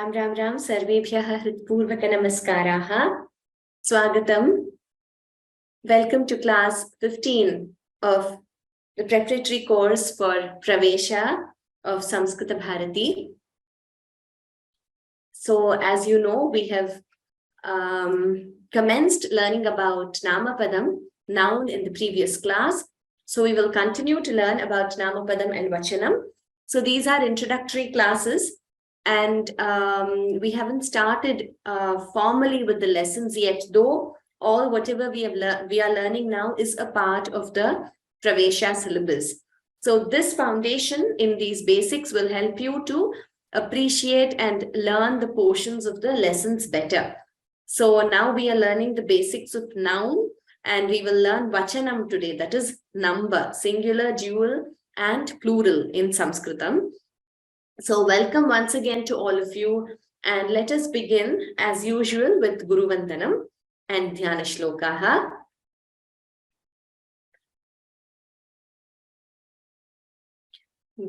Ram Ram Ram Sarvebhyah Hritpurvaka Namaskaraha. Swagatam. Welcome to class 15 of the preparatory course for Pravesha of Samskriта Bharati. So as you know, we have commenced learning about Namapadam, noun in the previous class. So we will continue to learn about Namapadam and Vachanam. So these are introductory classes. And we haven't started formally with the lessons yet, though whatever we are learning now is a part of the Pravesha syllabus. So this foundation in these basics will help you to appreciate and learn the portions of the lessons better. So now we are learning the basics of noun, and we will learn Vachanam today, that is number, singular, dual, and plural in Sanskritam. So welcome once again to all of you, and let us begin as usual with Guru Vandanam and Dhyana Shlokaha.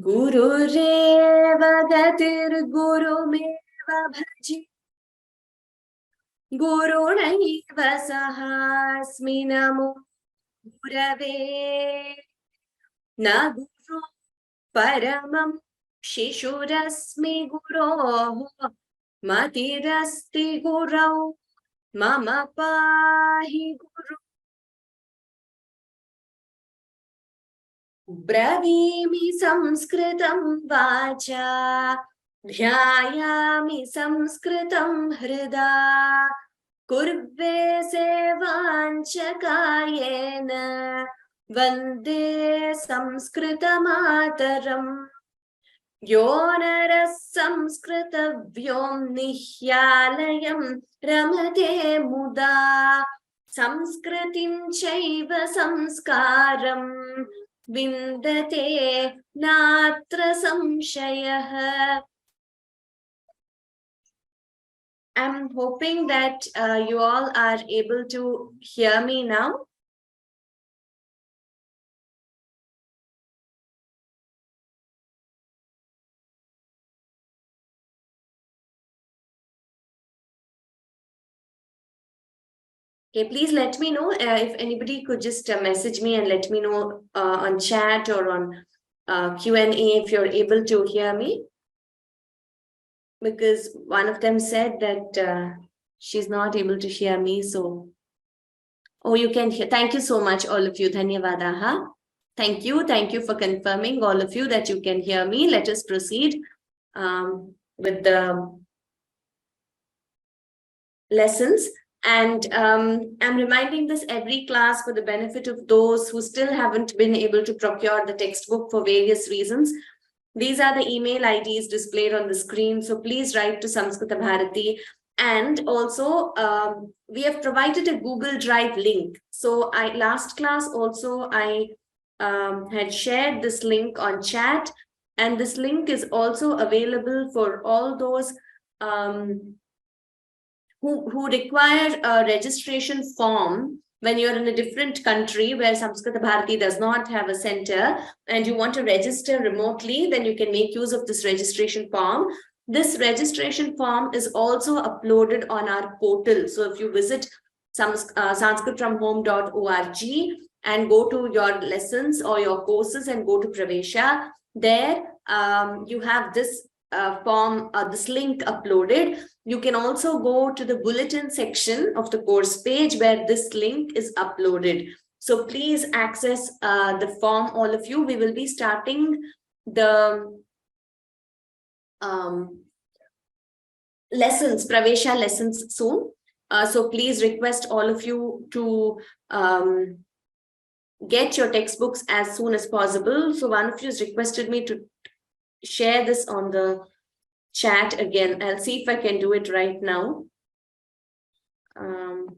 Guru Reva Gatir Guru Meva Bhaji Guru Naiva Sahasmi Namo Gurave Na Guru Paramam Shishurasmi Guroho Matirasti Gurau Mama Pahi Guru Bravimi Samskritam Vacha Dhyayami Samskritam Hrida Kurve Sevanchakayena Vande Samskrita Mataram Yonara Samskrita Vyom-Nihyalayam Ramate Muda Samskritim Chaiva Samskaram Vindate Natra Samshayah. I'm hoping that you all are able to hear me now. Okay, please let me know if anybody could just message me and let me know on chat or on Q&A if you're able to hear me. Because one of them said that she's not able to hear me. So, oh, you can hear. Thank you so much, all of you. Dhanyavadaha. Thank you. Thank you for confirming, all of you, that you can hear me. Let us proceed with the lessons. And I'm reminding this every class for the benefit of those who still haven't been able to procure the textbook for various reasons. These are the email IDs displayed on the screen. So please write to Samskritta Bharati. And also, we have provided a Google Drive link. So last class also, I had shared this link on chat. And this link is also available for all those who require a registration form when you're in a different country where Samskritta Bharati does not have a center and you want to register remotely, then you can make use of this registration form. This registration form is also uploaded on our portal. So if you visit sanskritfromhome.org and go to your lessons or your courses and go to Pravesha, there you have this form, this link uploaded. You can also go to the bulletin section of the course page where this link is uploaded. So please access the form, all of you. We will be starting the lessons, Pravesha lessons soon. So please request all of you to get your textbooks as soon as possible. So one of you has requested me to share this on the chat again. I'll see if I can do it right now.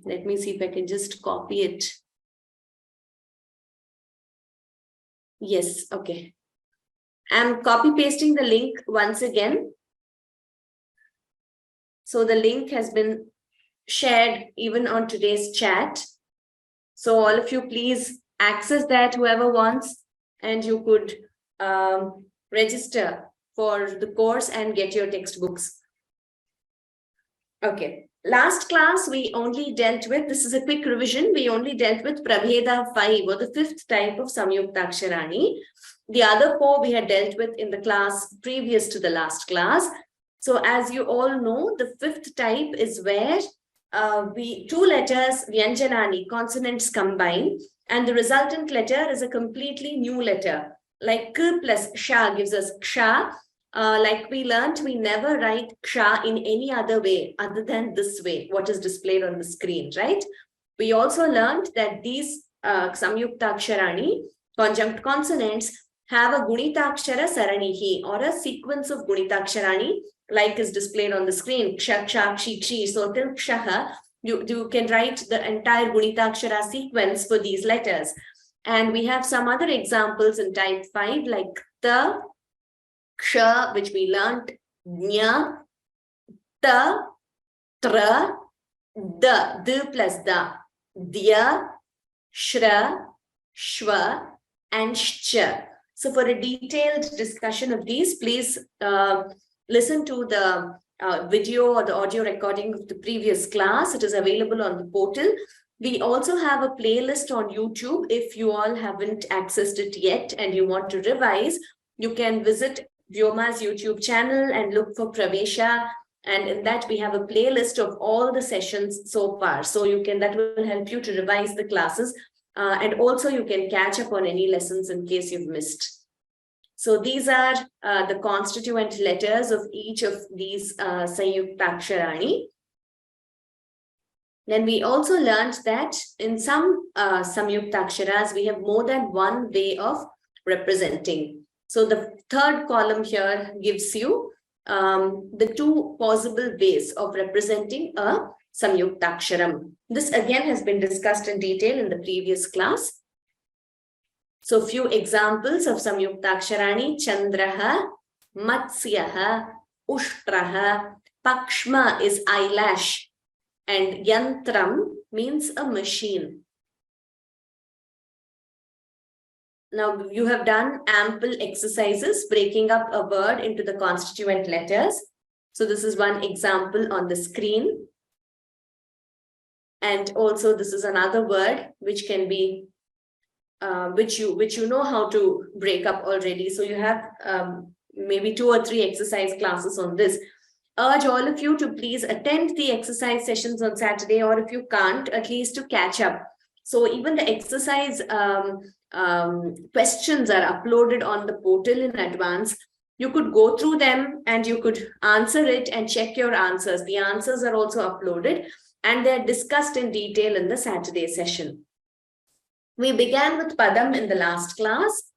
Let me see if I can just copy it. Yes, okay. I'm copy pasting the link once again. So the link has been shared even on today's chat. So all of you, please access that, whoever wants, and you could register for the course and get your textbooks. Okay. Last class, we only dealt with, this is a quick revision, we only dealt with Prabheda 5 or the 5th type of Samyuktaksharani. The other 4 we had dealt with in the class previous to the last class. So as you all know, the 5th type is where two letters, Vyanjanani, consonants combine, and the resultant letter is a completely new letter. Like K plus Sha gives us Ksha. Like we learned, we never write Ksha in any other way other than this way, what is displayed on the screen, right? We also learned that these Samyuktaksharani, conjunct consonants, have a Gunitakshara Saranihi, or a sequence of Gunitaksharani, like is displayed on the screen. Ksha, Ksha, Kshi, Kshi. So till Kshaha, you can write the entire Gunitakshara sequence for these letters. And we have some other examples in type 5, like the, Ksha, which we learned, Nya, Ta, Tra, Da, D plus Da, Dya, Shra, Shva, and Shcha. So for a detailed discussion of these, please listen to the video or the audio recording of the previous class. It is available on the portal. We also have a playlist on YouTube. If you all haven't accessed it yet and you want to revise, you can visit Vyoma's YouTube channel and look for Pravesha. And in that, we have a playlist of all the sessions so far. So that will help you to revise the classes. And also you can catch up on any lessons in case you've missed. So these are the constituent letters of each of these Samyuktaksharani. Then we also learned that in some Samyuktaksharas, we have more than one way of representing. So the third column here gives you the 2 possible ways of representing a Samyuktaksharam. This again has been discussed in detail in the previous class. So few examples of Samyuktaksharani: Chandraha, Matsyaha, Ushtraha, Pakshma is eyelash, and Yantram means a machine. Now you have done ample exercises breaking up a word into the constituent letters. So this is one example on the screen. And also this is another word which can be which you know how to break up already. So you have maybe 2 or 3 exercise classes on this. Urge all of you to please attend the exercise sessions on Saturday, or if you can't, at least to catch up. So even the exercise questions are uploaded on the portal in advance. You could go through them and you could answer it and check your answers. The answers are also uploaded and they're discussed in detail in the Saturday session. We began with Padam in the last class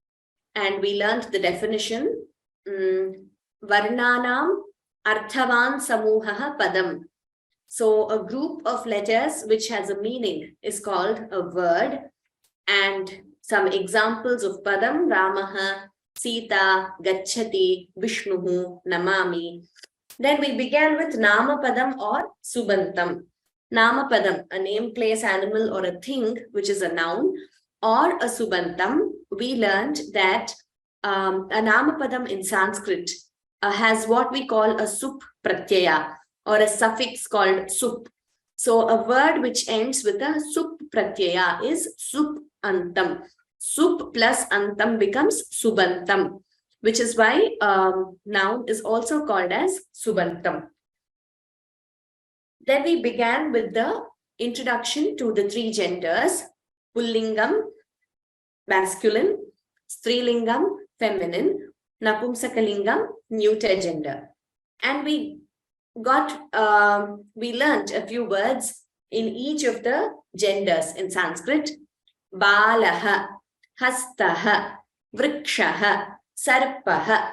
and we learned the definition. Varnanam Arthavan Samuhaha Padam. So a group of letters which has a meaning is called a word. And some examples of Padam: Ramaha, Sita, Gacchati, Vishnuhu, Namami. Then we began with Namapadam or Subantam. Namapadam, a name, place, animal, or a thing, which is a noun, or a Subantam. We learned that a Namapadam in Sanskrit has what we call a sup pratyaya, or a suffix called sup. So a word which ends with a sup pratyaya is sup antam. Sup plus antam becomes subantam, which is why noun is also called as subantam. Then we began with the introduction to the 3 genders: Pullingam, masculine; Strilingam, feminine; Napumsakalingam, neuter gender. And we learned a few words in each of the genders in Sanskrit: Balaha, Hastaha, Vrikshaha, Sarpaha.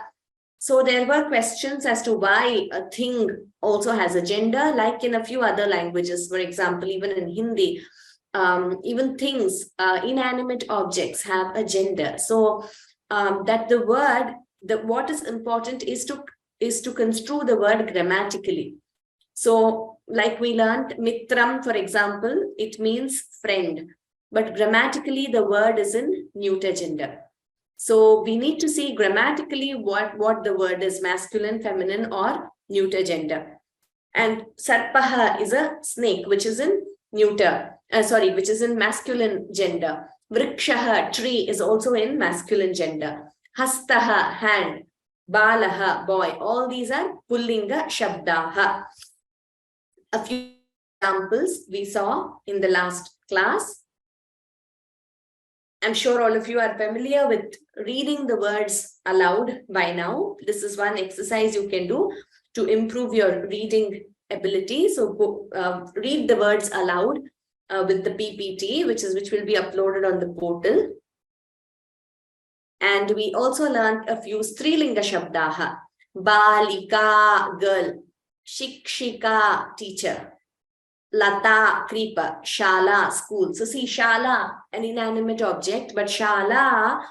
So there were questions as to why a thing also has a gender, like in a few other languages. For example, even in Hindi, even things, inanimate objects have a gender. So that the word, what is important is to construe the word grammatically. So like we learned Mitram, for example, it means friend, but grammatically the word is in neuter gender. So we need to see grammatically what the word is, masculine, feminine, or neuter gender. And sarpaha is a snake, which is in which is in masculine gender. Vrikshaha, tree, is also in masculine gender. Hastaha, hand. Balaha, boy. All these are pullinga shabdaha. A few examples we saw in the last class. I'm sure all of you are familiar with reading the words aloud by now. This is one exercise you can do to improve your reading ability. So read the words aloud with the PPT, which will be uploaded on the portal. And we also learned a few Strilinga Shabdaha. Balika, girl. Shikshika, teacher. Lata, creeper. Shala, school. So see, Shala, an inanimate object, but Shala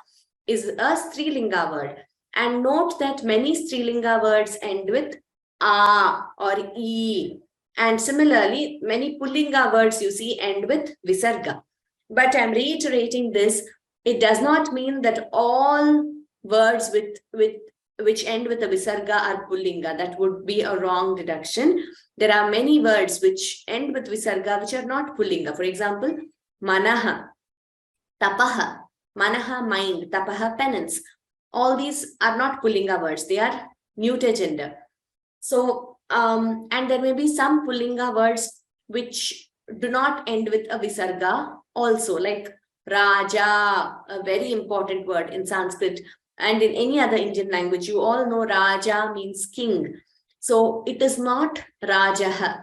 is a Strilinga word. And note that many Strilinga words end with A or E. And similarly, many Pullinga words you see end with Visarga. But I'm reiterating this. It does not mean that all words which end with a Visarga are Pullinga. That would be a wrong deduction. There are many words which end with Visarga which are not Pullinga. For example, Manaha, Tapaha. Manaha, mind. Tapaha, penance. All these are not Pullinga words. They are neuter gender. So, and there may be some Pullinga words which do not end with a Visarga also, like Raja, a very important word in Sanskrit and in any other Indian language. You all know Raja means king. So it is not Rajaha.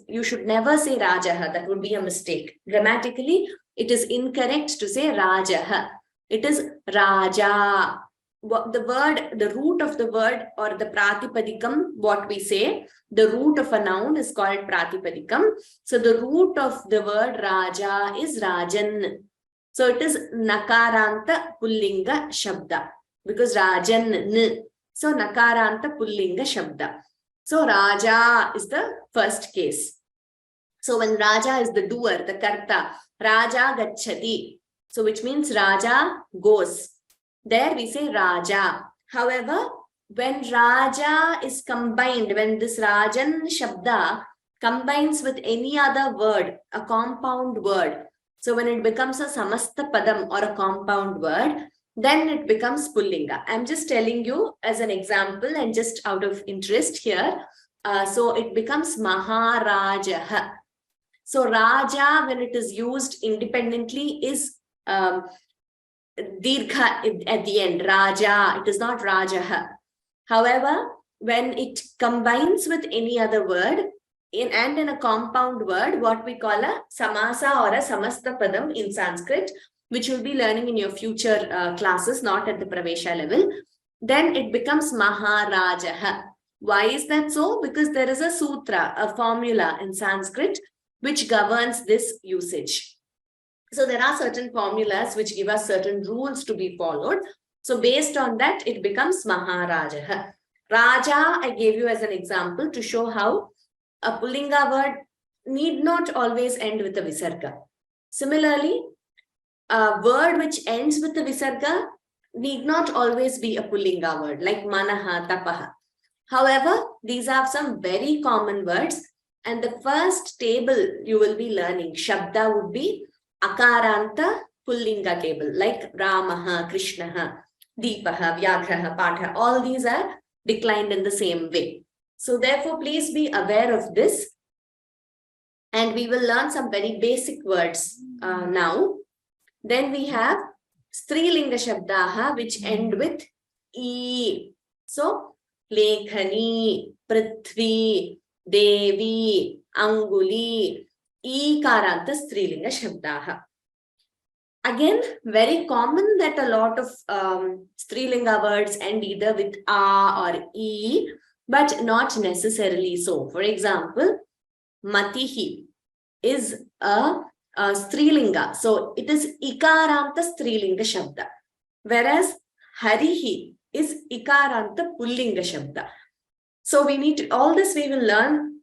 You should never say Rajaha. That would be a mistake. Grammatically, it is incorrect to say Rajaha. It is Raja. The root of the word or the pratipadikam, what we say, the root of a noun is called pratipadikam. So the root of the word Raja is Rajan. So it is nakaranta pullinga shabda because Rajan. So nakaranta pullinga shabda. So Raja is the first case. So when Raja is the doer, the karta, Raja gacchati. So which means Raja goes. There we say Raja. However, when Raja is combined, when this Rajan Shabda combines with any other word, a compound word, so when it becomes a samasta padam or a compound word, then it becomes Pullinga. I'm just telling you as an example and just out of interest here. So it becomes Maharajaha. So Raja, when it is used independently, is Dirgha at the end, Raja. It is not Rajaha. However, when it combines with any other word in a compound word, what we call a samasa or a samasta padam in Sanskrit, which you'll be learning in your future classes, not at the Pravesha level, then it becomes Maharajaha. Why is that so? Because there is a sutra, a formula in Sanskrit, which governs this usage. So there are certain formulas which give us certain rules to be followed. So based on that, it becomes Maharajaha. Raja, I gave you as an example to show how a Pullinga word need not always end with a Visarga. Similarly, a word which ends with a Visarga need not always be a Pullinga word, like Manaha, Tapaha. However, these are some very common words. And the first table you will be learning, Shabda, would be Akaranta Pullinga table, like Ramaha, Krishnaha, Deepaha, Vyagraha, Patha. All these are declined in the same way. So therefore, please be aware of this. And we will learn some very basic words now. Then we have Strilinga Shabdaha, which end with E. So, Lekhani, Prithvi, Devi, Anguli, Ikaranta Strilinga Shabdaha. Again, very common that a lot of Strilinga words end either with A or E, but not necessarily so. For example, Matihi is a Strilinga. So it is Ikaranta Strilinga Shabda. Whereas Harihi is Ikaranta Pullinga Shabda. So we need to, all this we will learn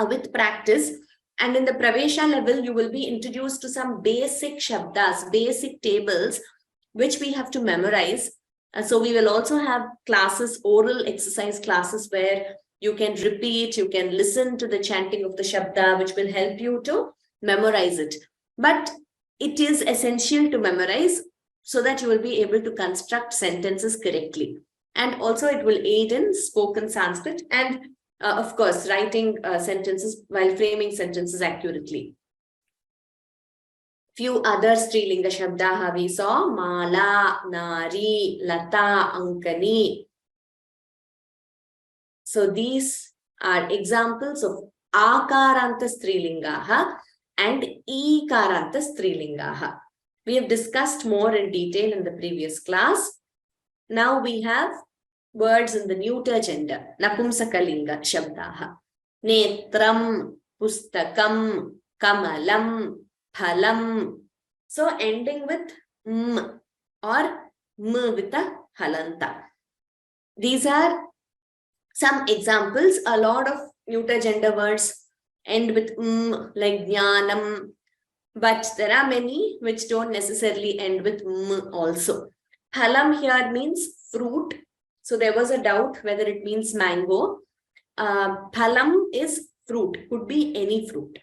with practice. And in the Pravesha level, you will be introduced to some basic Shabdas, basic tables, which we have to memorize. So we will also have classes, oral exercise classes, where You can repeat, you can listen to the chanting of the Shabda, which will help you to memorize it. But it is essential to memorize so that you will be able to construct sentences correctly. And also it will aid in spoken Sanskrit and of course, writing sentences while framing sentences accurately. Few other Strilinga Shabdaha we saw: Mala, Nari, Lata, Ankani. So these are examples of Akaranta Strilingaha and Ikaranta Strilingaha. We have discussed more in detail in the previous class. Now we have words in the neuter gender, Napumsakalinga Shabdaha. Netram, Pustakam, Kamalam, Phalam. So ending with M or M with a halanta. These are some examples. A lot of neuter gender words end with M, like Jnanam. But there are many which don't necessarily end with M also. Phalam here means fruit. So there was a doubt whether it means mango. Phalam is fruit, could be any fruit.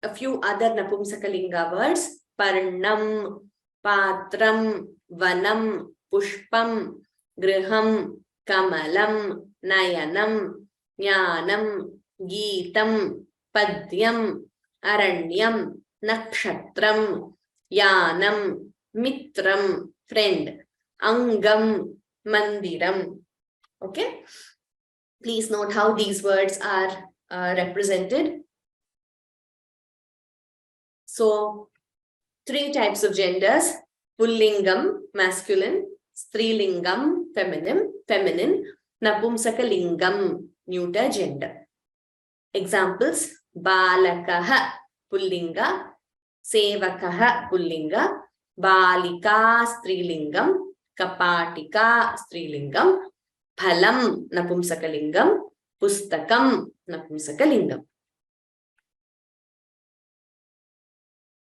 A few other Napumsakalinga words: Parnam, Patram, Vanam, Pushpam, Griham, Kamalam, Nayanam, Jnanam, Geetam, Padyam, Aranyam, Nakshatram, Yanam, Mitram, friend, Angam, Mandiram. Okay. Please note how these words are represented. So, 3 types of genders: Pullingam, masculine; Strilingam, feminine; Napumsakalingam, neuter gender. Examples: Balakaha, Pullinga; Sevakaha, Pullinga; Balika, Strilingam; Kapatika, Strilingam; Phalam, Napumsakalingam; Pustakam, Napumsakalingam.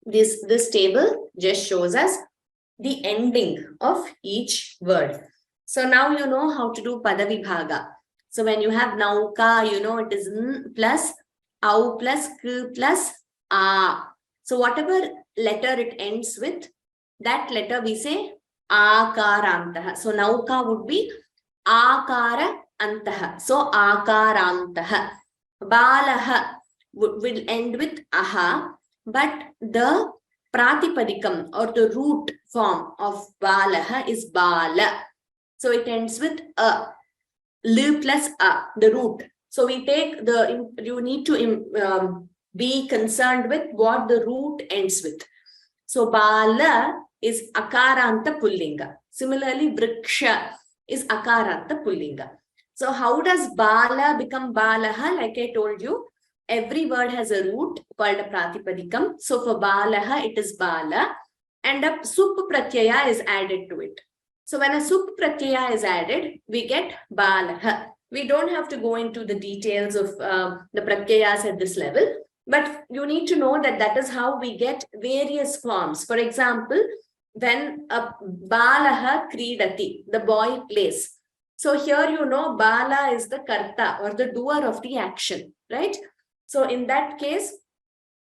This table just shows us the ending of each word. So now you know how to do Padavibhaga. So when you have Nauka, you know it is N plus Au plus K plus A. So whatever letter it ends with, that letter we say Akarantaha. So Nauka would be Akara Antaha. So Akarantaha. Balaha will end with Aha. But the Pratipadikam or the root form of Balaha is Bala. So it ends with A. L plus A, the root. So we take you need to be concerned with what the root ends with. So Bala is Akaranta Pullinga. Similarly, Vriksha is Akaranta Pullinga. So how does Bala become Balaha? Like I told you, every word has a root called a Pratipadikam. So for Balaha, it is Bala, and a Sup Pratyaya is added to it. So when a Sup Pratyaya is added, we get Balaha. We don't have to go into the details of the Pratyayas at this level, but you need to know that that is how we get various forms. For example, when a Balaha Kridati, the boy plays. So here you know Bala is the Karta or the doer of the action, right? So in that case,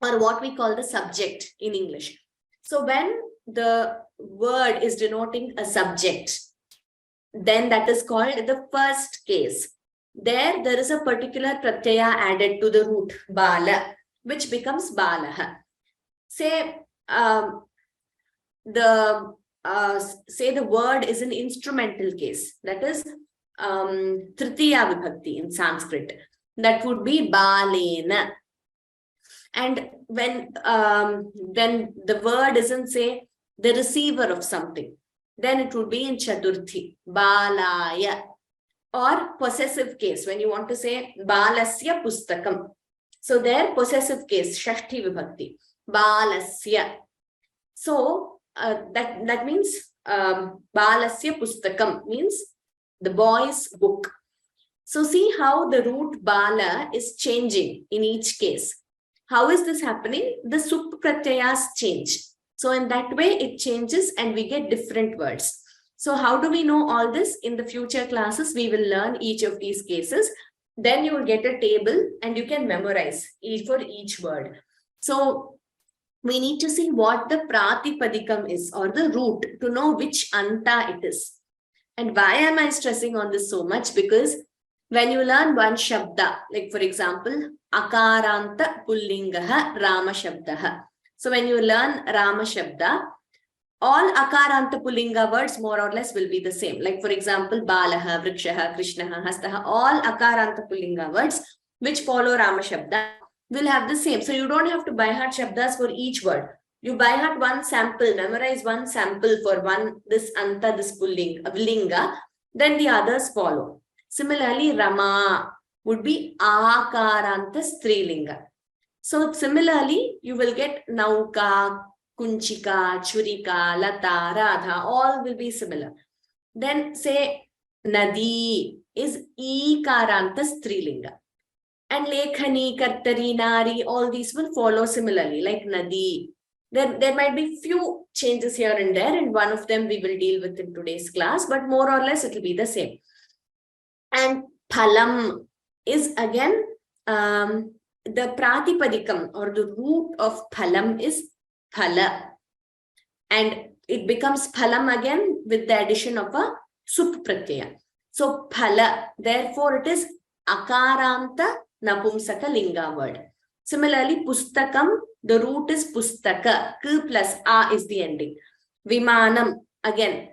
or what we call the subject in English. So when the word is denoting a subject, then that is called the first case. There is a particular pratyaya added to the root, Bala, which becomes Balaha. Say the word is an instrumental case, that is Tritiya Vibhakti in Sanskrit. That would be Balena. And when the word isn't, say, the receiver of something, then it would be in Chaturthi, Balaya. Or possessive case, when you want to say Balasya Pustakam. So there, possessive case, Shashti Vibhakti, Balasya. So that means Balasya Pustakam means the boy's book. So see how the root Bala is changing in each case. How is this happening? The Sup Pratyayas change. So in that way, it changes and we get different words. So how do we know all this? In the future classes, we will learn each of these cases. Then you will get a table and you can memorize for each word. So we need to see what the pratipadikam is, or the root, to know which anta it is. And why am I stressing on this so much? Because when you learn one shabda, like for example, akaranta pullingaha rama shabdaha. So when you learn rama shabda, all akaranta pullinga words more or less will be the same. Like for example, balaha, vrikshaha, krishnaha, hastaha, all akaranta pullinga words which follow rama shabda will have the same. So you don't have to by heart shabdas for each word. You by heart one sample, memorize one sample for one, this anta, this pullinga, then the others follow. Similarly, Rama would be akaranta strilinga. So similarly, you will get Nauka, Kunchika, Churika, Lata, Radha, all will be similar. Then say Nadi is Ikaranta strilinga. And Lekhani, Kartari, Nari, all these will follow similarly, like Nadi. There might be few changes here and there, and one of them we will deal with in today's class, but more or less it will be the same. And Phalam is again, the Pratipadikam or the root of Phalam is Phala. And it becomes Phalam again with the addition of a Sup Pratyaya. So Phala, therefore it is Akaranta Napumsaka Linga word. Similarly, Pustakam, the root is Pustaka. K plus A is the ending. Vimanam, again,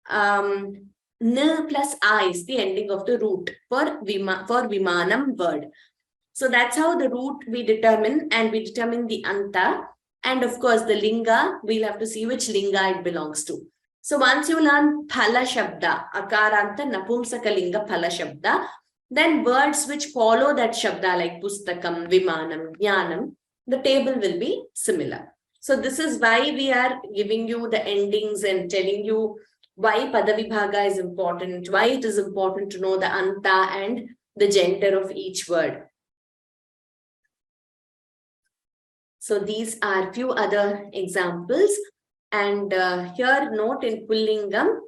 N plus A is the ending of the root for Vimanam word. So that's how the root we determine, and we determine the Anta. And of course, the Linga, we'll have to see which Linga it belongs to. So once you learn Phala Shabda, Akaranta Napumsaka Linga Phala Shabda, then words which follow that Shabda like Pustakam, Vimanam, Jnanam, the table will be similar. So this is why we are giving you the endings and telling you why Padavibhaga is important, why it is important to know the Anta and the gender of each word. So these are few other examples. And here note in Pullingam,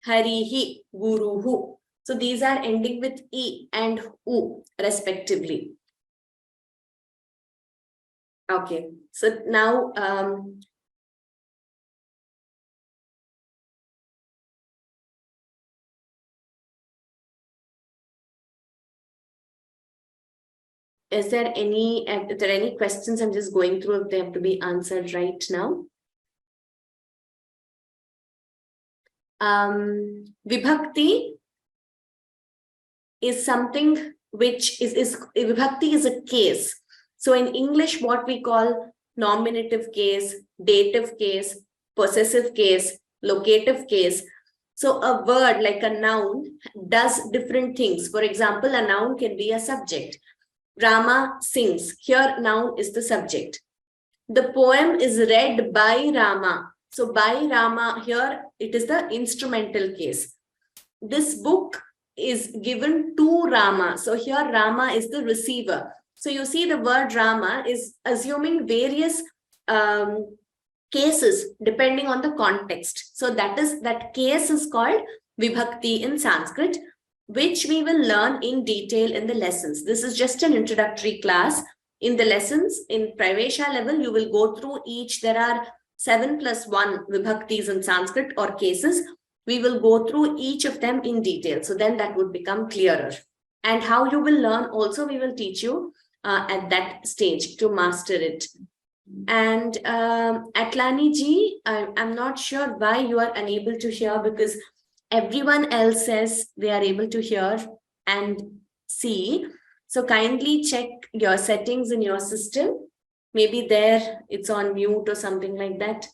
Harihi, Guruhu. So these are ending with E and U respectively. Okay, so now is there any questions? I'm just going through if they have to be answered right now. Vibhakti is something which is Vibhakti is a case. So in English, what we call nominative case, dative case, possessive case, locative case. So a word like a noun does different things. For example, a noun can be a subject. Rama sings. Here, noun is the subject. The poem is read by Rama. So by Rama, here it is the instrumental case. This book is given to Rama. So here Rama is the receiver. So you see the word Rama is assuming various cases depending on the context. So that case is called Vibhakti in Sanskrit, which we will learn in detail in the lessons. This is just an introductory class. In the lessons, in Pravesha level, you will go through each. There are 7+1 Vibhaktis in Sanskrit or cases. We will go through each of them in detail. So then that would become clearer. And how you will learn also, we will teach you at that stage to master it. And Atlani ji, I'm not sure why you are unable to hear, because everyone else says they are able to hear and see. So kindly check your settings in your system. Maybe there it's on mute or something like that.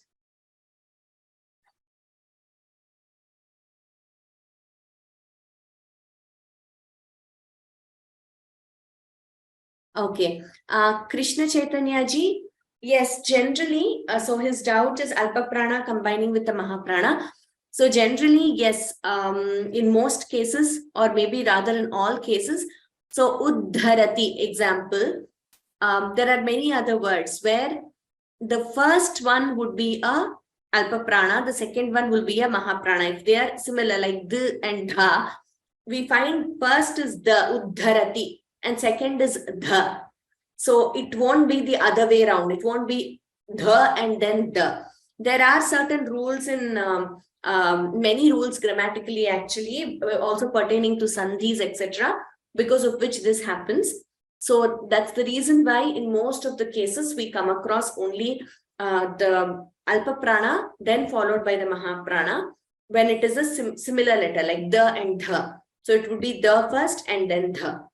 Okay. Krishna Chaitanya ji, yes, generally, so his doubt is Alpa Prana combining with the Mahaprana. So generally, yes, in most cases, or maybe rather in all cases, so Uddharati example, there are many other words where the first one would be a alpa prana, the second one will be a mahaprana. If they are similar, like the and dha, we find first is the uddharati and second is the. So it won't be the other way around. It won't be the and then the. There are certain rules in many rules grammatically, actually, also pertaining to sandhis, etc., because of which this happens. So that's the reason why in most of the cases we come across only the alpa prana, then followed by the mahaprana, when it is a similar letter like the and the. So it would be the first and then the.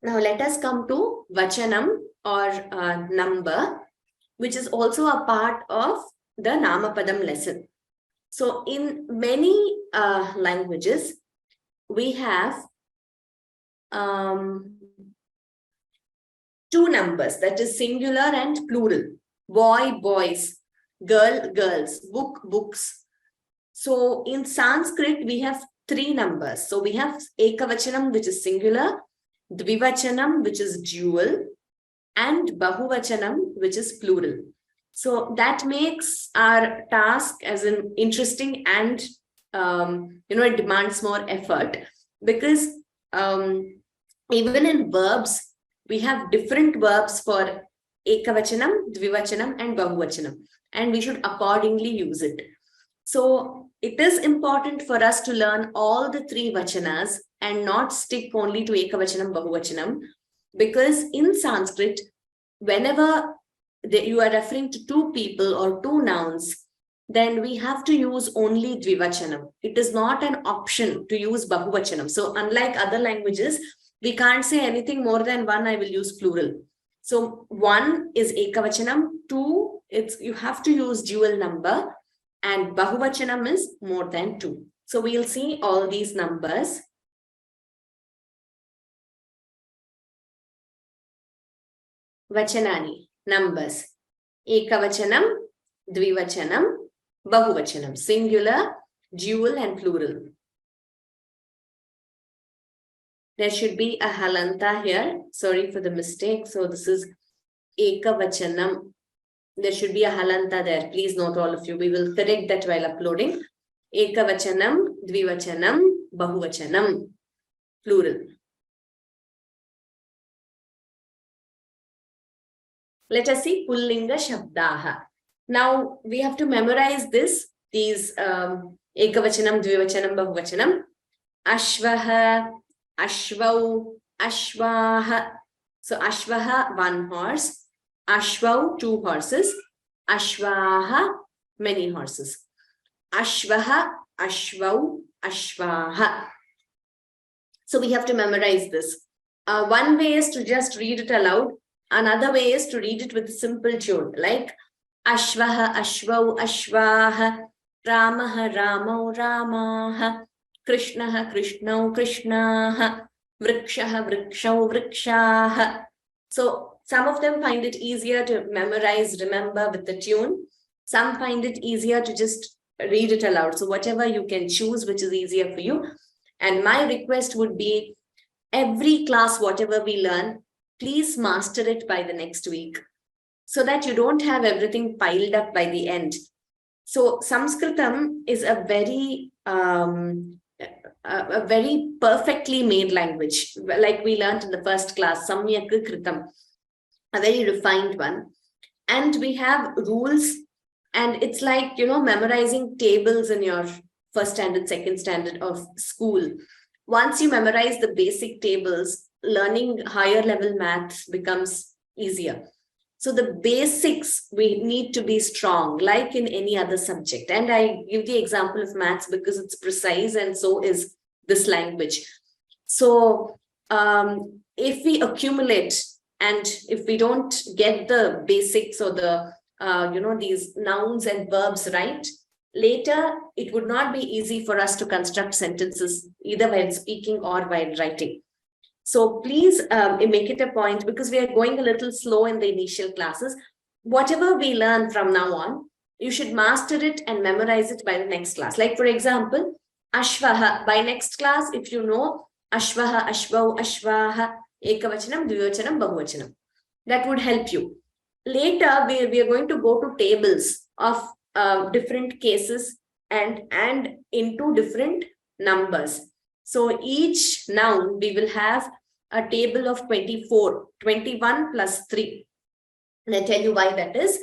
Now let us come to vachanam or number, which is also a part of the Namapadam lesson. So in many languages, we have two numbers, that is singular and plural. Boy, boys, girl, girls, book, books. So in Sanskrit, we have three numbers. So we have ekavachanam, which is singular, dvivachanam, which is dual, and bahuvachanam, which is plural. So that makes our task as an interesting and it demands more effort, because even in verbs, we have different verbs for ekavachanam, dvivachanam, and bahuvachanam, and we should accordingly use it. So it is important for us to learn all the three vachanas and not stick only to ekavachanam, bahuvachanam, because in Sanskrit, whenever you are referring to two people or two nouns, then we have to use only dvivachanam. It is not an option to use bahuvachanam. So unlike other languages, we can't say anything more than one, I will use plural. So one is ekavachanam, two, you have to use dual number, and bahuvachanam is more than two. So we'll see all these numbers. Vachanani, numbers. Ekavachanam, dvivachanam, bahuvachanam, singular, dual, and plural. There should be a halanta here. Sorry for the mistake. So this is ekavachanam. There should be a halanta there. Please note, all of you. We will correct that while uploading. Ekavachanam, dvivachanam, bahuvachanam, plural. Let us see Pullinga Shabdaha. Now we have to memorize these ekavachanam, dvivachanam, bahuvachanam. Ashvaha, ashvau, ashvaha. So ashvaha, one horse. Ashvau, two horses. Ashvaha, many horses. Ashvaha, ashvau, ashvaha. So we have to memorize this. One way is to just read it aloud. Another way is to read it with a simple tune, like Ashvaha, Ashvau, Ashvaha, Ramaha, Ramau, Ramaha, Krishnaha, Krishnau, Krishnaha, Vrikshaha, Vrikshau, Vrikshaha. So some of them find it easier to memorize, remember with the tune. Some find it easier to just read it aloud. So whatever you can choose, which is easier for you. And my request would be, every class, whatever we learn, please master it by the next week, so that you don't have everything piled up by the end. So Sanskritam is a very perfectly made language, like we learned in the first class, Samyak Kritam, a very refined one. And we have rules, and it's like, memorizing tables in your first standard, second standard of school. Once you memorize the basic tables, learning higher level maths becomes easier. So the basics, we need to be strong, like in any other subject. And I give the example of maths because it's precise, and so is this language. So if we accumulate, and if we don't get the basics or the, these nouns and verbs right, later it would not be easy for us to construct sentences, either while speaking or while writing. So please make it a point, because we are going a little slow in the initial classes. Whatever we learn from now on, you should master it and memorize it by the next class. Like, for example, Ashvaha. By next class, if you know Ashvaha, Ashvau, Ashvaha, Ekavachanam, Dvivachanam, Bahuvachanam, that would help you. Later, we are going to go to tables of different cases and into different numbers. So each noun we will have a table of 24, 21 plus 3. And I tell you why that is.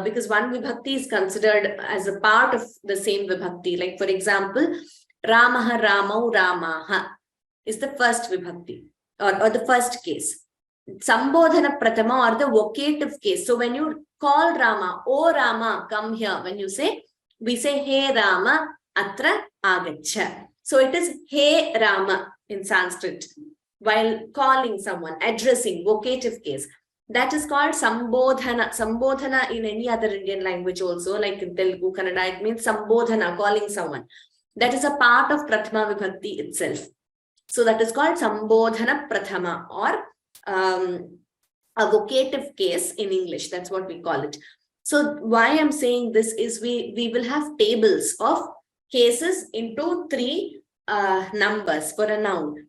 Because one vibhakti is considered as a part of the same vibhakti. Like for example, Ramaha, Ramau, Ramaha is the first vibhakti or the first case. Sambodhana Pratama or the vocative case. So when you call Rama, oh Rama, come here. When you say, we say, hey Rama, atra agacha. So it is hey Rama in Sanskrit while calling someone, addressing, vocative case. That is called Sambodhana. Sambodhana in any other Indian language also, like in Telugu, Kannada, it means Sambodhana, calling someone. That is a part of Prathama Vibhakti itself. So that is called Sambodhana Prathama or a vocative case in English. That's what we call it. So why I'm saying this is we will have tables of cases into 3 numbers for a noun.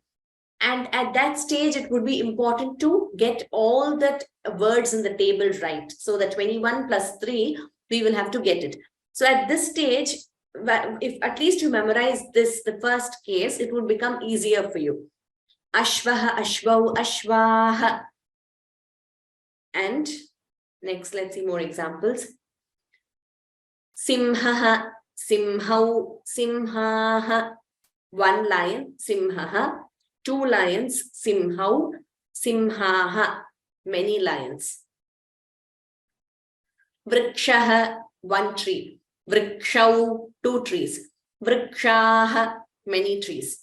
And at that stage, it would be important to get all that words in the table right. So the 21 plus 3, we will have to get it. So at this stage, if at least you memorize this, the first case, it would become easier for you. Ashvaha, Ashvau, Ashvaha. And next, let's see more examples. Simhaha, Simhau, Simhaha. 1 lion, Simhaha. 2 lions, Simhau, Simhaha, many lions. Vrikshaha, 1 tree. Vrikshau, 2 trees. Vrikshaha, many trees.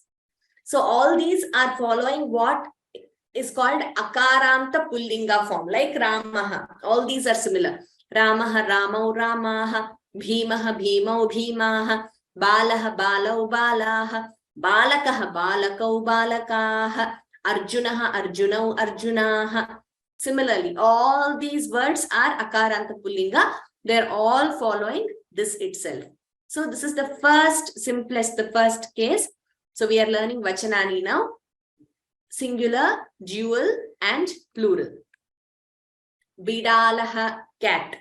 So all these are following what is called Akaranta Pullinga form, like Ramaha. All these are similar. Ramaha, Ramau, Ramaha. Bhimaha, Bhimau, Bhimaha. Balaha, Balau, Balaha. Balakaha, Balakau, Balakaha, Arjunaha, Arjunau, Arjunaha. Similarly, all these words are Akaranta Pullinga. They're all following this itself. So this is the first, simplest, the first case. So we are learning Vachanani now. Singular, dual, and plural. Bidalaha, cat.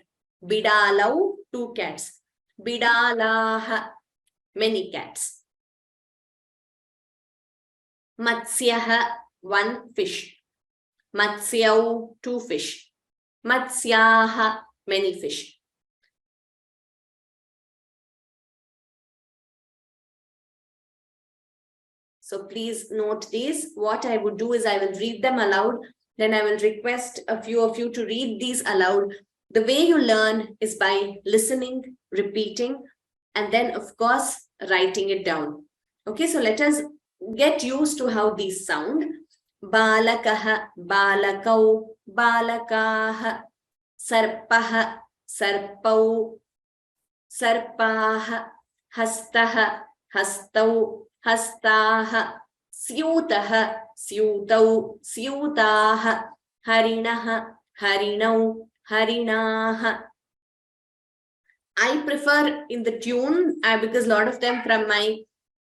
Bidalau, 2 cats. Bidalaha, many cats. Matsyaha, 1 fish. Matsyau, 2 fish. Matsyaha, many fish. So please note these. What I would do is I will read them aloud. Then I will request a few of you to read these aloud. The way you learn is by listening, repeating, and then of course, writing it down. Okay, so let us get used to how these sound. Balakaha, Balakau, Balakaha, Sarpaha, Sarpau, Sarpaha, Hastaha, Hastau, Hastaha, Syutaha, Syutau, Syutaha, Harinaha, Harinau, Harinaha. I prefer in the tune because a lot of them from my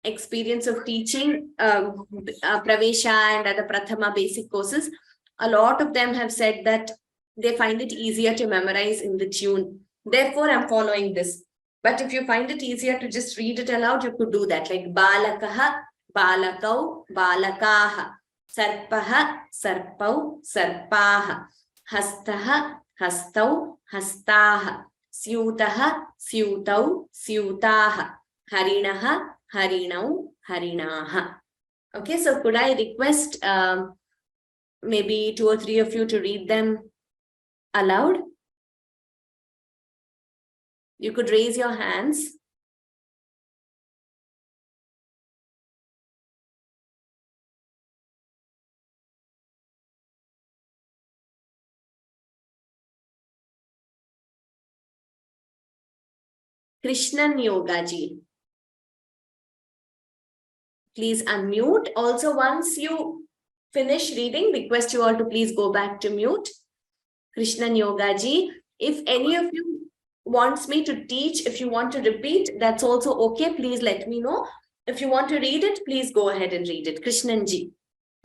experience of teaching Pravesha and other Prathama basic courses, a lot of them have said that they find it easier to memorize in the tune. Therefore, I'm following this. But if you find it easier to just read it aloud, you could do that. Like Balakaha, Balakau, Balakaha. Sarpaha, Sarpau, Sarpaha. Hastaha, Hastau, Hastaha. Syutaha, Syutau, Syutaha. Harinaha, Harinau, Harinaha. Okay, so could I request maybe 2 or 3 of you to read them aloud? You could raise your hands. Krishnan Yogaji. Please unmute. Also, once you finish reading, request you all to please go back to mute. Krishnan Yogaji. If any of you wants me to teach, if you want to repeat, that's also okay. Please let me know. If you want to read it, please go ahead and read it. Krishnanji.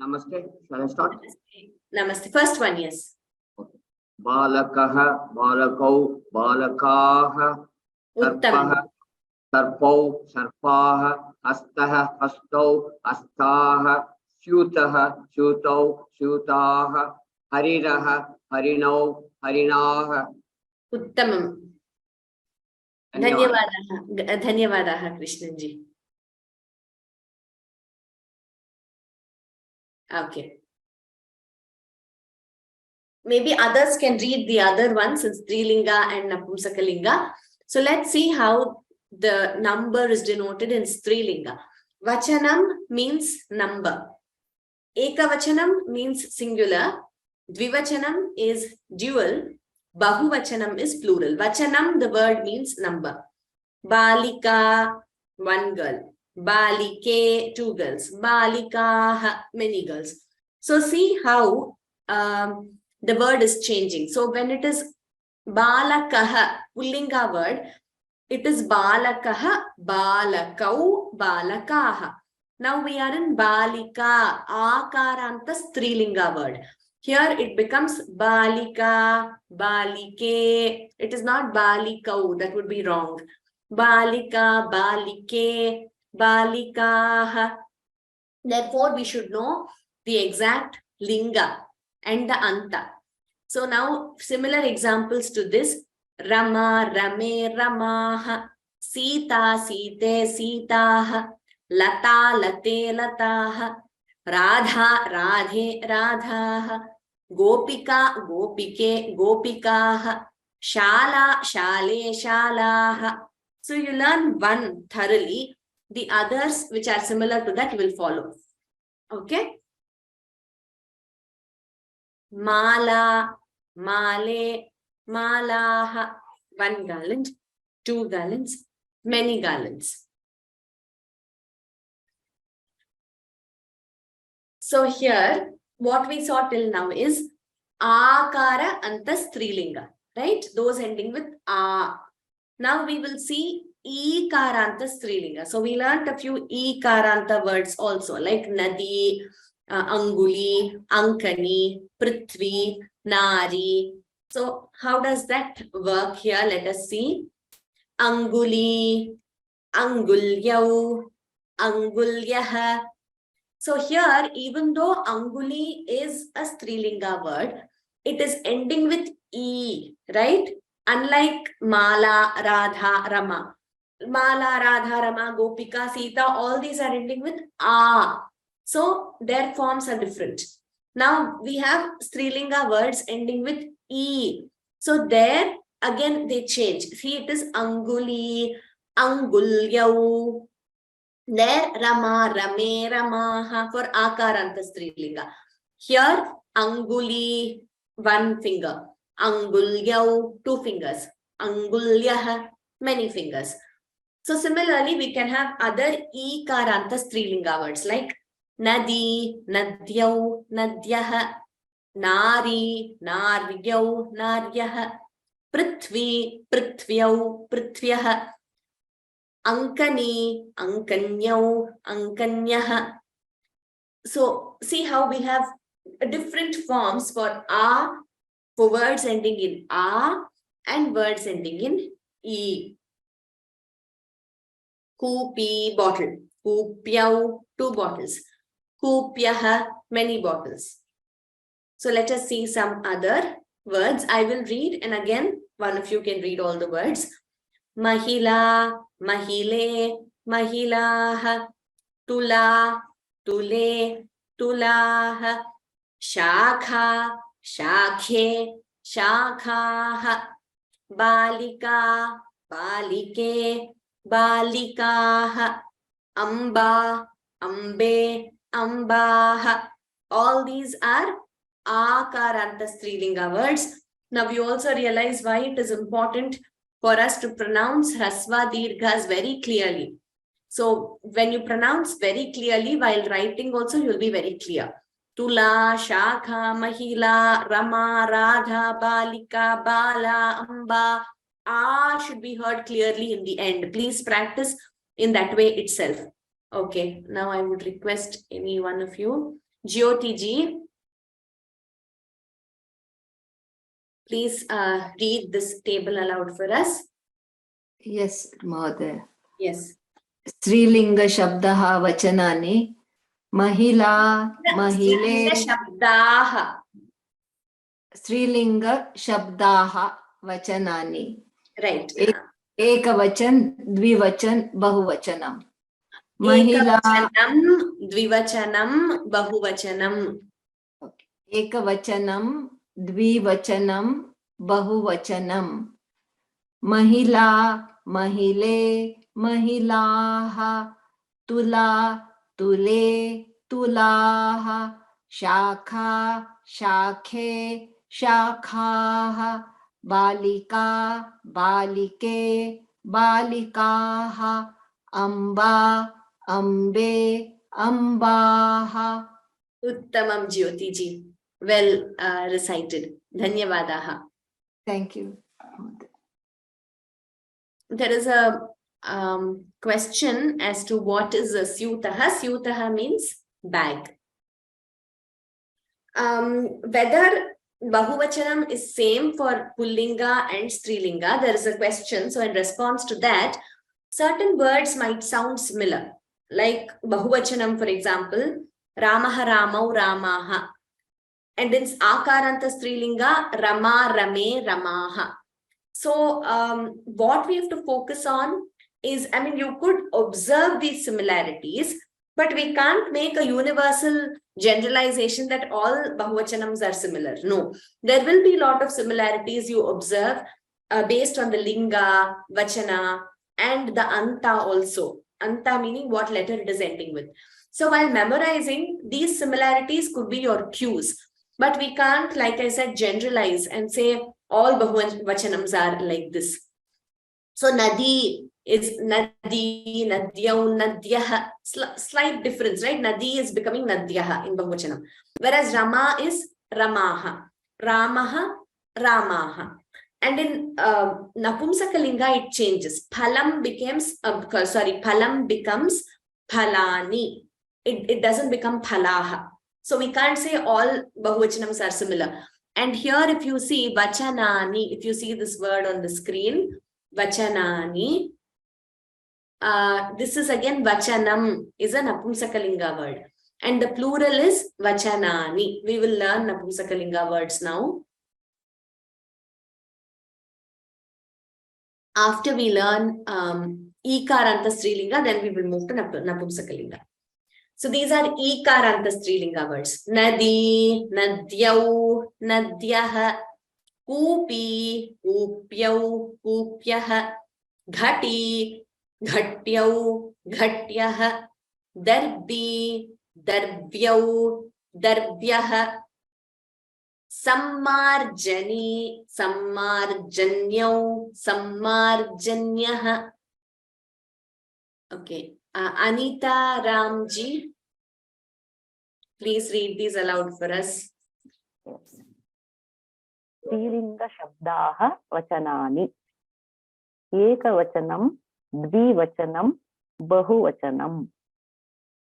Namaste. Shall I start? Namaste. First one, yes. Balakaha, Balakau, Balakaha, Uttamam. Sarpaha, Sarpau, Sarpaha, Astaha, Astau, Astaha, Syutaha, Syutau, Syutaha, Hariraha, Harinau, Harinaha. Uttamam. Dhanyavad. Dhanyavadaha, Krishnanji. Okay. Maybe others can read the other ones, it's Strilinga and Napumsakalinga. So let's see how the number is denoted in Strilinga. Vachanam means number. Ekavachanam means singular. Dvivachanam is dual. Bahuvachanam is plural. Vachanam, the word means number. Balika, one girl. Balike, two girls. Balika, many girls. So see how the word is changing. So when it is balakaha, pullinga word, it is balakaha, balakau, balakaha. Now we are in balika, akaranta strilinga word. Here it becomes balika, balike. It is not balikau, that would be wrong. Balika, balike, balikaha. Therefore, we should know the exact linga and the anta. So now similar examples to this: Rama, Rame, Ramaha, Sita, Site, Sitaha, Lata, Late, Lataha, Radha, Radhe, Radhaha, Gopika, Gopike, Gopikaha, Shala, Shale, Shalaha. So you learn one thoroughly, the others which are similar to that will follow. Okay? Mala, Male, Malaha, 1 gallon, 2 gallons, many gallons. So here, what we saw till now is Akara Anta Strilinga, right? Those ending with A. Now we will see Ikaranta Strilinga. So we learned a few Ikaranta words also, like Nadi, Anguli, Ankani, Prithvi, Nari. So how does that work here? Let us see. Anguli, Angulyau, Angulyaha. So here, even though Anguli is a Strilinga word, it is ending with E, right? Unlike Mala, Radha, Rama. Mala, Radha, Rama, Gopika, Sita, all these are ending with A. So their forms are different. Now we have Strilinga words ending with E. So there, again, they change. See, it is Anguli, Angulyau. There, Rama, Rame, Ramaha for Akaranta Strilinga. Here, Anguli, 1 finger. Angulyau, 2 fingers. Angulyaha, many fingers. So similarly, we can have other Ikaranta Strilinga words like Nadi, Nadyau, Nadyaha, Nari, Naryau, Naryaha, Prithvi, Prithvyau, Prithvyaha, Ankani, Ankanyau, Ankanyaha. So see how we have different forms for A, for words ending in A and words ending in E. Kupi, bottle. Kupyau, 2 bottles. Kupyaha, many bottles. So let us see some other words. I will read, and again, one of you can read all the words. Mahila, Mahile, Mahilaha, Tula, Tule, Tulaha, Shakha, Shakhe, Shakhaha, Balika, Balike, Balikaha, Amba, Ambe, Ambaha. All these are Akaranta Strilinga words. Now we also realize why it is important for us to pronounce Hasva Dirghas very clearly. So when you pronounce very clearly while writing also, you'll be very clear. Tula, Shakha, Mahila, Rama, Radha, Balika, Bala, Amba. A should be heard clearly in the end. Please practice in that way itself. Okay, now I would request any one of you. Jyoti ji, please read this table aloud for us. Yes, Mahodaya. Yes. Strilinga Shabdaha Vachanani. Mahila, Mahile. Shabdaha. Strilinga Shabdaha Vachanani. Right. Ekavachan, Dvivachan, Bahuvachanam. Mahila. Ekavachanam, Dvivachanam, Bahuvachanam. Ekavachanam, Dvivachanam, Bahuvachanam. Mahila, Mahile, Mahilaha. Tula, Tule, Tulaha. Shakha, Shakhe, Shakhaha. Balika, Balike, Balikaha. Amba, Ambe, Ambaha. Uttamam Jyoti ji. Well recited. Dhanyavadaha. Thank you. There is a question as to what is a syutaha. Syutaha means bag. Whether Bahuvachanam is same for Pullinga and Strilinga, there is a question. So in response to that, certain words might sound similar. Like Bahuvachanam, for example, Ramaha Ramau Ramaha. And in Akaranta Strilinga, Rama Rame Ramaha. So what we have to focus on is, I mean, you could observe these similarities, but we can't make a universal generalization that all Bahuvachanams are similar. No, there will be a lot of similarities you observe based on the Linga, Vachana, and the Anta also. Anta meaning what letter it is ending with. So while memorizing, these similarities could be your cues. But we can't, like I said, generalize and say all Bahuvachanams are like this. So Nadi is Nadi, Nadyau, Nadyaha. Slight difference, right? Nadi is becoming Nadyaha in Bahuvachanam. Whereas Rama is Ramaha. Ramaha, Ramaha. And in Napumsakalinga, it changes. Phalam becomes, Phalam becomes Phalani. It doesn't become Phalaha. So we can't say all Bahuvachanams are similar. And here, if you see Vachanani, if you see this word on the screen, Vachanani, this is again Vachanam, is a Napumsakalinga word. And the plural is Vachanani. We will learn Napumsakalinga words now. After we learn Ikaranta Strilinga, then we will move to Napumsakalinga. So these are Ikaranta Strilinga words. Nadi, Nadyau, Nadyaha, Kupi, Kupyau, Kupyaha, Ghati, Ghatyau, Ghatyaha, Darbi, Darbyau, Darbyaha, Sammarjani, Sammarjanyau, Sammarjanyaha. Okay. Anita Ramji, please read these aloud for us. Strilinga Shabdaha Vachanani. Ekavachanam, Dvivachanam, Bahuvachanam.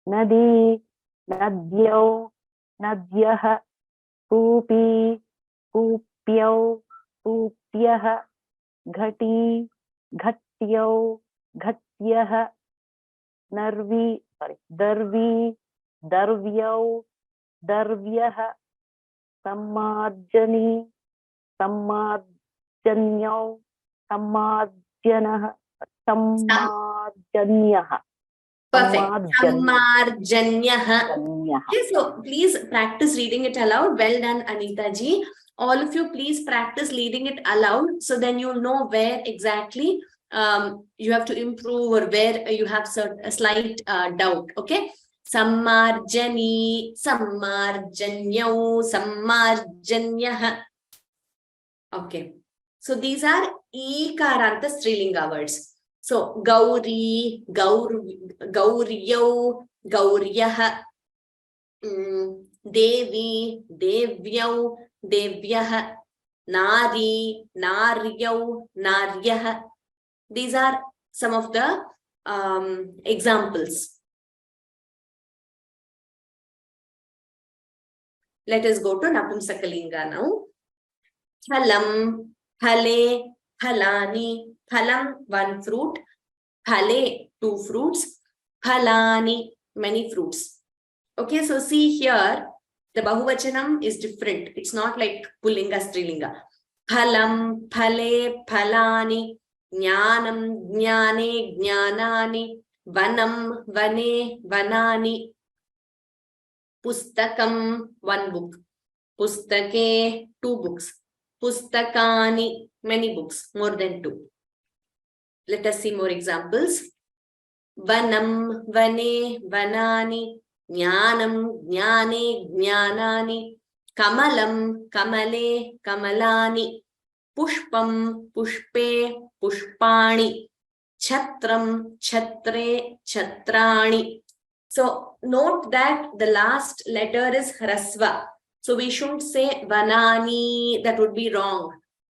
Nadi, Nadyau, Nadyaha, Kupi, Kupyau, Kupyaha, Ghati, Ghatyau, Ghatyaha, Darvi, Darvyau, Darbyaha, Sammarjani, Sammarjanyau, Sammarjanaha, Sammarjanyaha. Perfect. Sammarjanyaha. Okay, so please practice reading it aloud. Well done, Anita ji. All of you, please practice reading it aloud. So then you'll know where exactly you have to improve or where you have a slight doubt. Okay. Sammarjani, Sammarjanyau, Sammarjanyaha. Okay. So these are Ikaranta Strilinga words. So Gauri, Gauriyau, Gauryaha, Devi, Devyau, Devyaha, Nari, Naryau, Naryaha. These are some of the examples. Let us go to Napumsakalinga now. Phalam, Phale, Phalani, Phalam, one fruit. Phale, two fruits. Phalani, many fruits. Okay, so see here, the Bahuvachanam is different. It's not like Pullinga, Strilinga. Phalam, Phale, Phalani, Jnanam, Jnane, Jnanani, Vanam, Vane, Vanani, Pustakam, one book. Pustake, two books. Pustakani, many books, more than two. Let us see more examples. Vanam, Vane, Vanani, Jnanam, Jnane, Jnanani, Kamalam, Kamale, Kamalani, Pushpam, Pushpe, Pushpani, Chatram, Chatre, Chatrani. So note that the last letter is Hrasva. So we shouldn't say Vanani, that would be wrong.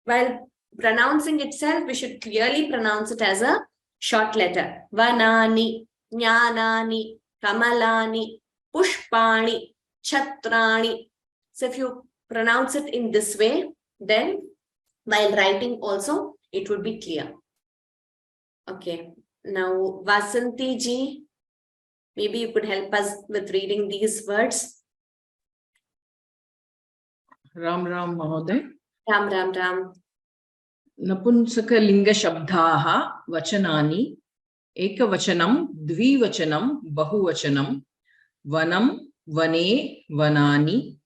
While pronouncing itself, we should clearly pronounce it as a short letter. Vanani, Jnanani, Kamalani, Pushpani, Chatrani. So if you pronounce it in this way, then while writing also, it would be clear. Okay, now Vasanti ji, maybe you could help us with reading these words. Ram Ram Mahoday. Ram Ram Ram. Napunsaka Shabdaha Vachanani Ekavachanam Dvivachanam Bahuvachanam Vanam Vane Vanani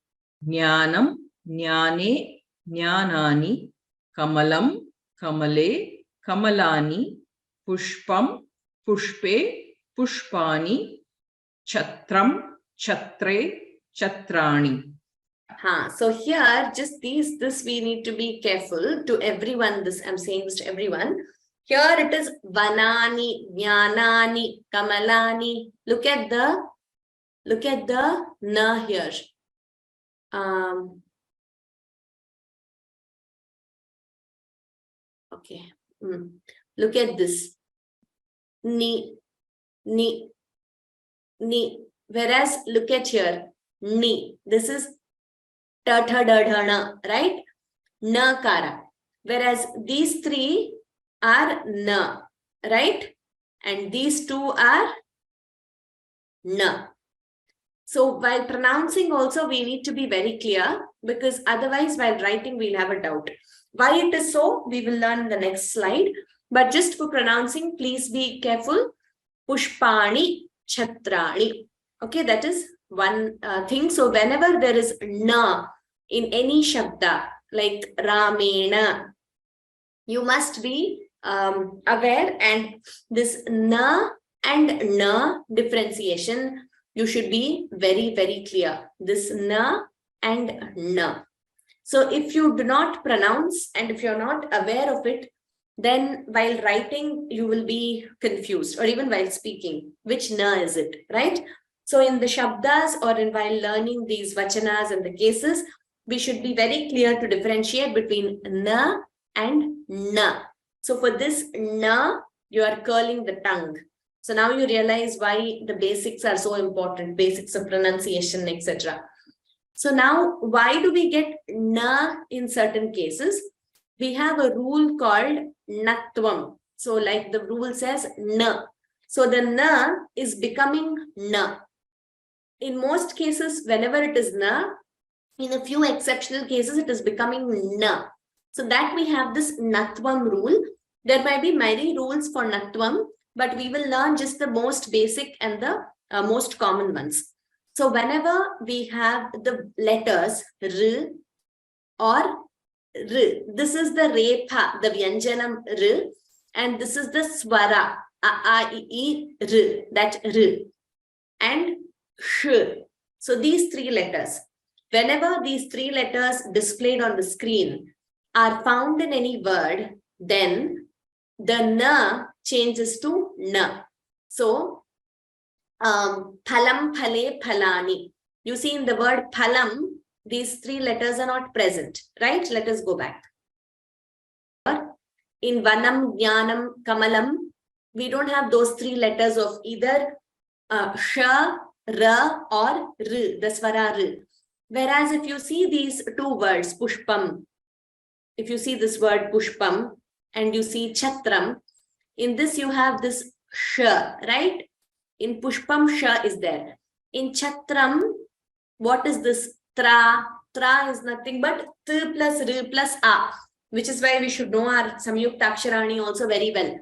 Jnanam Jnane Jnanani Kamalam Kamale Kamalani Pushpam Pushpe Pushpani Chatram Chatre Chatrani. So here, just this we need to be careful to everyone. This I'm saying this to everyone. Here it is Vanani, Jnanani, Kamalani. Look at the na here. Okay. Look at this. Ni. Whereas look at here. Ni. This is ta tha da dha na, right? Na kara. Whereas these three are na, right? And these two are na. So while pronouncing also, we need to be very clear, because otherwise while writing, we'll have a doubt. Why it is so, we will learn in the next slide. But just for pronouncing, please be careful. Pushpani, Chatrani. Okay, that is one thing. So whenever there is na in any shabda, like Ramena, you must be aware, and this na and na differentiation, you should be very, very clear. This na and na. So if you do not pronounce and if you're not aware of it, then while writing, you will be confused, or even while speaking, which na is it, right? So in the shabdas or in while learning these vachanas and the cases, we should be very clear to differentiate between na and na. So for this na, you are curling the tongue. So now you realize why the basics are so important, basics of pronunciation, etc. So now, why do we get na in certain cases? We have a rule called natvam. So like the rule says na. So the na is becoming na. In most cases, whenever it is na, in a few exceptional cases, it is becoming na. So that we have this natvam rule. There might be many rules for natvam, but we will learn just the most basic and the most common ones. So whenever we have the letters r or r, this is the repha, the vyanjanam r, and this is the swara, a, I, r, that r, and sh. So these three letters, whenever these three letters displayed on the screen are found in any word, then the na changes to na. So phalam, phale, phalani. You see in the word phalam, these three letters are not present, right? Let us go back. In vanam, jnanam, kamalam, we don't have those three letters of either sha, ra or r, the swara r. Whereas if you see these two words, pushpam, if you see this word pushpam, and you see chatram. In this you have this sh, right? In pushpam sh is there. In chatram, what is this? Tra. Tra is nothing but t plus r plus a, which is why we should know our samyukta aksharani also very well.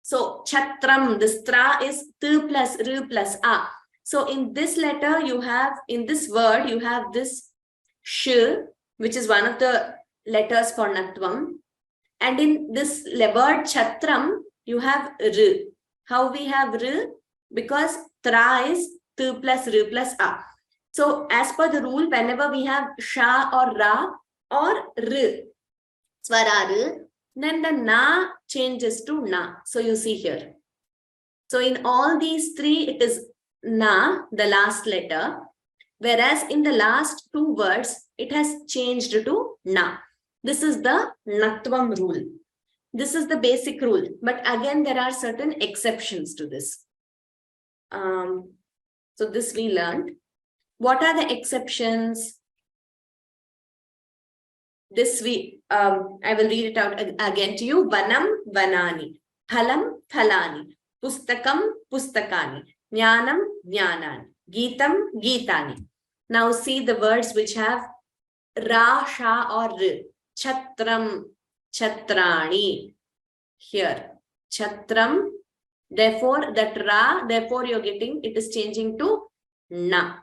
So chatram, this tra is t plus r plus a. So in this letter you have, in this word you have this sh, which is one of the letters for natvam. And in this word chatram, you have r. How we have r? Because tra is t plus r plus a. So as per the rule, whenever we have sha or ra or r, swara r, then the na changes to na. So you see here. So in all these three, it is na, the last letter. Whereas in the last two words, it has changed to na. This is the natvam rule. This is the basic rule. But again, there are certain exceptions to this. So this we learned. What are the exceptions? This we, I will read it out again to you. Vanam, vanani. Phalam, phalani. Pustakam, pustakani. Jnanam, jnanani. Geetam, geetani. Now see the words which have ra, sha or r. Chatram, chatrani. Here, chatram. Therefore, that ra, therefore you're getting, it is changing to na.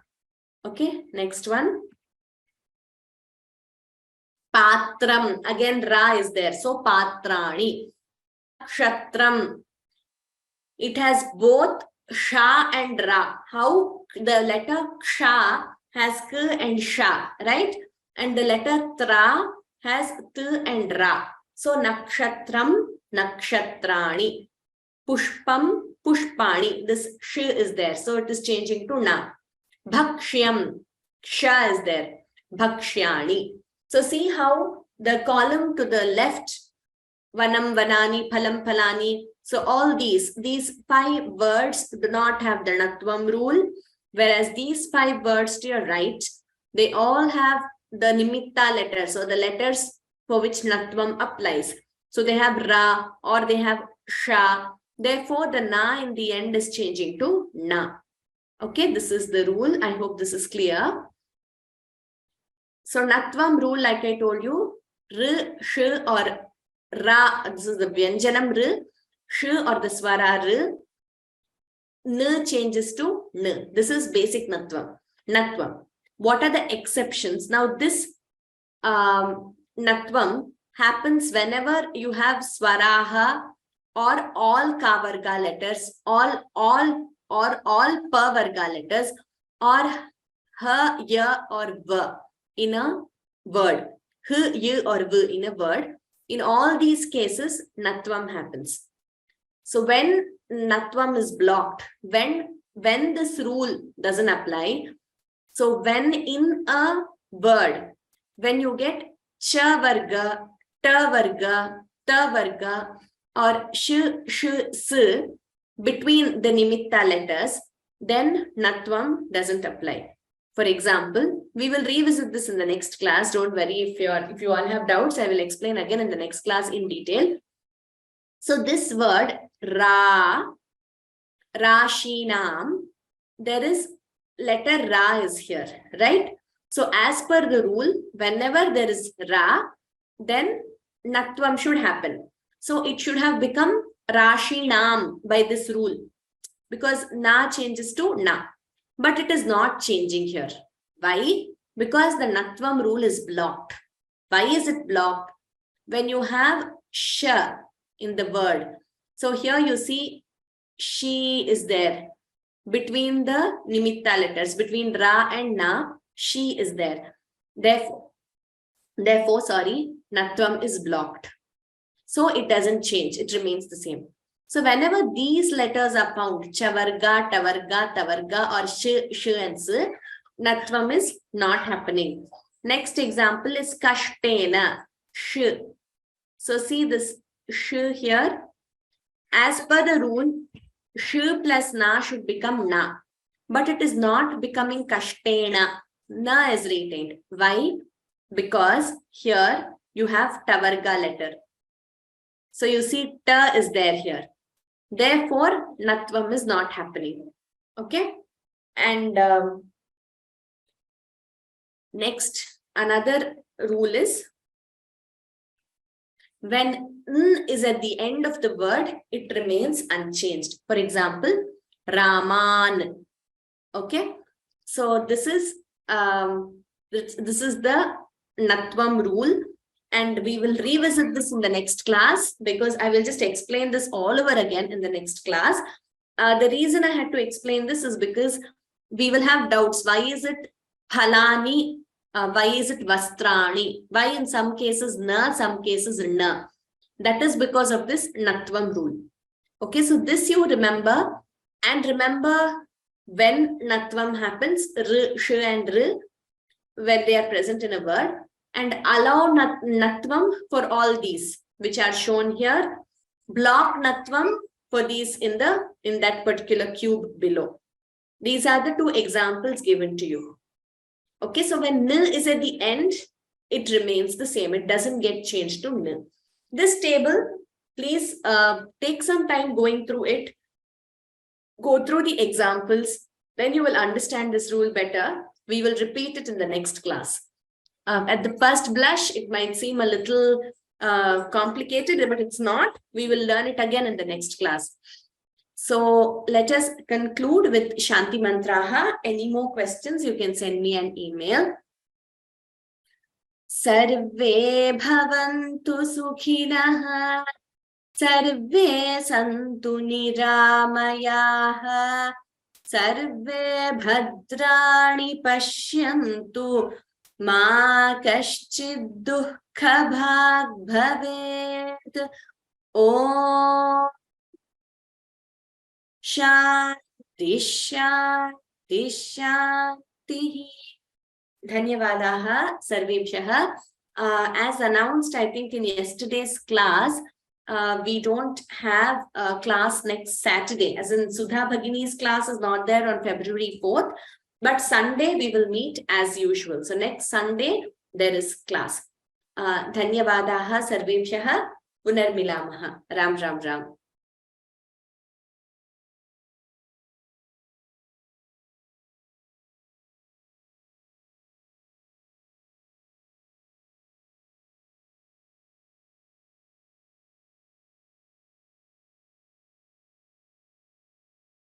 Okay, next one. Patram, again ra is there. So patrani. Kshatram. It has both sha and ra. How? The letter ksha has k and sha, right? And the letter tra has t and ra. So nakshatram, nakshatrani. Pushpam, pushpani. This sh is there. So it is changing to na. Bhakshyam, ksha is there. Bhakshyani. So see how the column to the left, vanam, vanani, phalam, phalani. So all these 5 words do not have the natvam rule, whereas these 5 words to your right, they all have the nimitta letters, so the letters for which natvam applies. So they have ra or they have sha. Therefore, the na in the end is changing to na. Okay, this is the rule. I hope this is clear. So natvam rule, like I told you, r, sh or ra, this is the vyanjanam r, sh or the swara r, n changes to n. This is basic natvam. What are the exceptions? Now this natvam happens whenever you have swaraha or all ka varga letters, all pa varga letters, or ha, ya or va in a word. H, y or v in a word. In all these cases, natvam happens. So when natvam is blocked, when this rule doesn't apply, so when in a word, when you get cha varga, ta varga, ta varga, or sh, s between the nimitta letters, then natvam doesn't apply. For example, we will revisit this in the next class. Don't worry, if you all have doubts, I will explain again in the next class in detail. So this word ra, rashinam, there is letter ra is here, right? So as per the rule, whenever there is ra, then natvam should happen. So it should have become rashinam by this rule, because na changes to na. But it is not changing here. Why? Because the natvam rule is blocked. Why is it blocked? When you have sh in the word. So here you see she is there. Between the nimitta letters, between ra and na, she is there. Therefore, natvam is blocked. So it doesn't change. It remains the same. So whenever these letters are found, chavarga, tavarga, tavarga, or sh and s, natvam is not happening. Next example is kashtena, sh. So see this sh here. As per the rule, sh plus na should become na. But it is not becoming kashtena. Na is retained. Why? Because here you have tavarga letter. So you see ta is there here. Therefore, natvam is not happening. Okay. And next, another rule is when n is at the end of the word, it remains unchanged. For example, Raman. Okay. So this is the natvam rule. And we will revisit this in the next class because I will just explain this all over again in the next class. The reason I had to explain this is because we will have doubts. Why is it halani? Why is it vastrani? Why in some cases na, some cases na? That is because of this natvam rule. Okay, so this you remember. And remember when natvam happens, r, sh and r, when they are present in a word. And allow natvam for all these which are shown here. Block natvam for these in that particular cube below. These are the two examples given to you. Okay, so when nil is at the end, it remains the same. It doesn't get changed to nil. This table, please take some time going through it. Go through the examples. Then you will understand this rule better. We will repeat it in the next class. At the first blush, it might seem a little complicated, but it's not. We will learn it again in the next class. So let us conclude with Shanti Mantraha. Any more questions, you can send me an email. Sarve bhavantu sukhinah, sarve santu niramayaha, sarve bhadrani pashyantu, ma kaschid dukkha bhag bhavet. Om Shanti Shanti Shanti. Dhanyavadaha sarvebhyaha. As announced, I think in yesterday's class, we don't have a class next Saturday. As in Sudha Bhagini's class is not there on February 4th. But Sunday we will meet as usual. So next Sunday there is class. Dhanyavadaha sarvebhyaha. Punarmilamaha. Ram Ram Ram.